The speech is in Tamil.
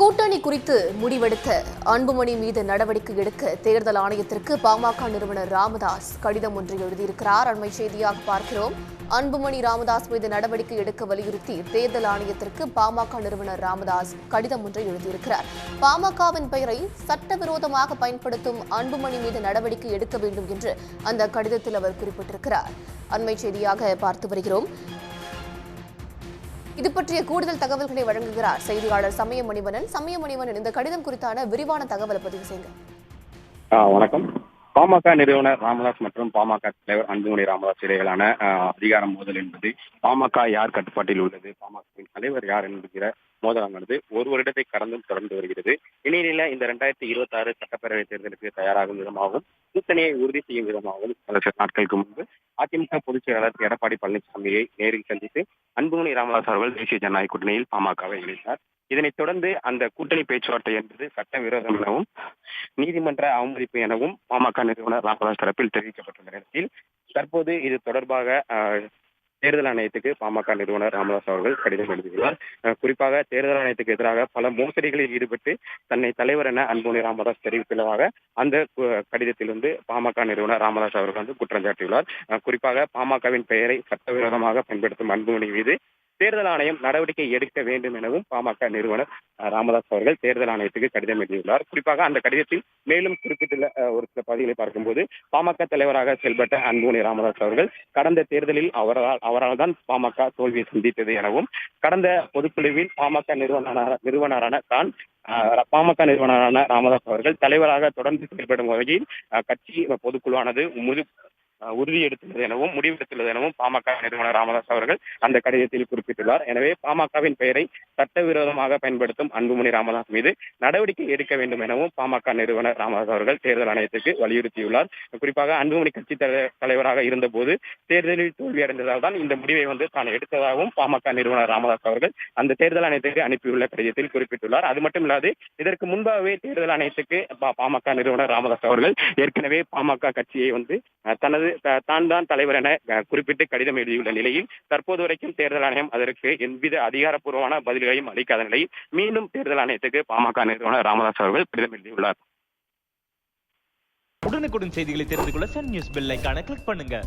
கூட்டணி குறித்து முடிவெடுக்க அன்புமணி மீது நடவடிக்கை எடுக்க தேர்தல் ஆணையத்திற்கு பாமக நிறுவனர் ராமதாஸ் கடிதம் ஒன்றை எழுதியிருக்கிறார். அண்மை செய்தியாக பார்க்கிறோம். அன்புமணி ராமதாஸ் மீது நடவடிக்கை எடுக்க வலியுறுத்தி தேர்தல் ஆணையத்திற்கு பாமக நிறுவனர் ராமதாஸ் கடிதம் ஒன்றை எழுதியிருக்கிறார். பாமகவின் பெயரை சட்டவிரோதமாக பயன்படுத்தும் அன்புமணி மீது நடவடிக்கை எடுக்க வேண்டும் என்று அந்த கடிதத்தில் அவர் குறிப்பிட்டிருக்கிறார். அண்மை செய்தியாக பார்த்து வருகிறோம். இது பற்றிய கூடுதல் தகவல்களை வழங்குகிறார் செய்தியாளர் சமயமணிவனன். இந்த கடிதம் குறித்தான விரிவான தகவலை பதிவு செய்யுங்க. வணக்கம். பாமக நிறுவனர் ராமதாஸ் மற்றும் பாமக தலைவர் அன்புமணி ராமதாஸ் இடையிலான அதிகார மோதல் என்பது பாமக யார் கட்டுப்பாட்டில் உள்ளது, பாமகவின் தலைவர் யார் என்கிற மோதலானது ஒரு வருடத்தை கடந்தும் தொடர்ந்து வருகிறது. இந்நிலையில இந்த 2026 சட்டப்பேரவை தேர்தலுக்கு தயாராகும் விதமாகவும் கூட்டணியை உறுதி செய்யும் விதமாகவும் சில நாட்களுக்கு முன்பு அதிமுக பொதுச் செயலாளர் எடப்பாடி பழனிசாமியை நேரில் சந்தித்து அன்புமணி ராமதாஸ் அவர்கள் தேசிய ஜனநாயக கூட்டணியில் பாமகவை இணைத்தார். இதனைத் தொடர்ந்து அந்த கூட்டணி பேச்சுவார்த்தை என்பது சட்டவிரோதம் எனவும் நீதிமன்ற அவமதிப்பு எனவும் பாமக நிறுவனர் ராமதாஸ் தரப்பில் தெரிவிக்கப்பட்டுள்ள நேரத்தில் தற்போது இது தொடர்பாக தேர்தல் ஆணையத்துக்கு பாமக நிறுவனர் ராமதாஸ் அவர்கள் கடிதம் எழுதியுள்ளார். குறிப்பாக தேர்தல் ஆணையத்துக்கு எதிராக பல மோசடிகளில் ஈடுபட்டு தன்னை தலைவர் என அன்புமணி ராமதாஸ் தெரிவித்துள்ளதாக அந்த கடிதத்தில் பாமக நிறுவனர் ராமதாஸ் அவர்கள் குற்றம் சாட்டியுள்ளார். குறிப்பாக பாமகவின் பெயரை சட்டவிரோதமாக பயன்படுத்தும் அன்புமணி மீது தேர்தல் ஆணையம் நடவடிக்கை எடுக்க வேண்டும் எனவும் பாமக நிறுவனர் ராமதாஸ் அவர்கள் தேர்தல் ஆணையத்துக்கு கடிதம் எழுதியுள்ளார். குறிப்பாக அந்த கடிதத்தில் மேலும் குறிப்பிட்டுள்ள ஒரு சில பகுதிகளை பார்க்கும்போது பாமக தலைவராக செயல்பட்ட அன்புமணி ராமதாஸ் அவர்கள் கடந்த தேர்தலில் அவரால் தான் பாமக தோல்வியை சந்தித்தது எனவும் கடந்த பொதுக்குழுவில் பாமக நிறுவனரான தான் பாமக நிறுவனரான ராமதாஸ் அவர்கள் தலைவராக தொடர்ந்து செயல்படும் வகையில் கட்சி பொதுக்குழுவானது உறுதி எடுத்துள்ளது எனவும் முடிவெடுத்துள்ளது எனவும் பாமக நிறுவனர் ராமதாஸ் அவர்கள் அந்த கடிதத்தில் குறிப்பிட்டுள்ளார். எனவே பாமகவின் பெயரை சட்டவிரோதமாக பயன்படுத்தும் அன்புமணி ராமதாஸ் மீது நடவடிக்கை எடுக்க வேண்டும் எனவும் பாமக நிறுவனர் ராமதாஸ் அவர்கள் தேர்தல் ஆணையத்துக்கு வலியுறுத்தியுள்ளார். குறிப்பாக அன்புமணி கட்சி தலைவராக இருந்தபோது தேர்தலில் தோல்வியடைந்ததால் தான் இந்த முடிவை தான் எடுத்ததாகவும் பாமக நிறுவனர் ராமதாஸ் அவர்கள் அந்த தேர்தல் ஆணையத்துக்கு அனுப்பியுள்ள கடிதத்தில் குறிப்பிட்டுள்ளார். அது மட்டுமில்லாது இதற்கு முன்பாகவே தேர்தல் ஆணையத்துக்கு பாமக நிறுவனர் ராமதாஸ் அவர்கள் ஏற்கனவே பாமக கட்சியை தான் தலைவர் என குறிப்பிட்டு கடிதம் எழுதியுள்ள நிலையில் தற்போது வரைக்கும் தேர்தல் ஆணையம் அதற்கு எவ்வித அதிகாரப்பூர்வமான பதில்களையும் அளிக்காத நிலையில் மீண்டும் தேர்தல் ஆணையத்துக்கு பாமக நிறுவனர் ராமதாஸ் அவர்கள் கடிதம் எழுதியுள்ளார். உடனுக்குடன் செய்திகளை தெரிந்து கொள்ள சன் நியூஸ் பெல் ஐகானை கிளிக் பண்ணுங்க.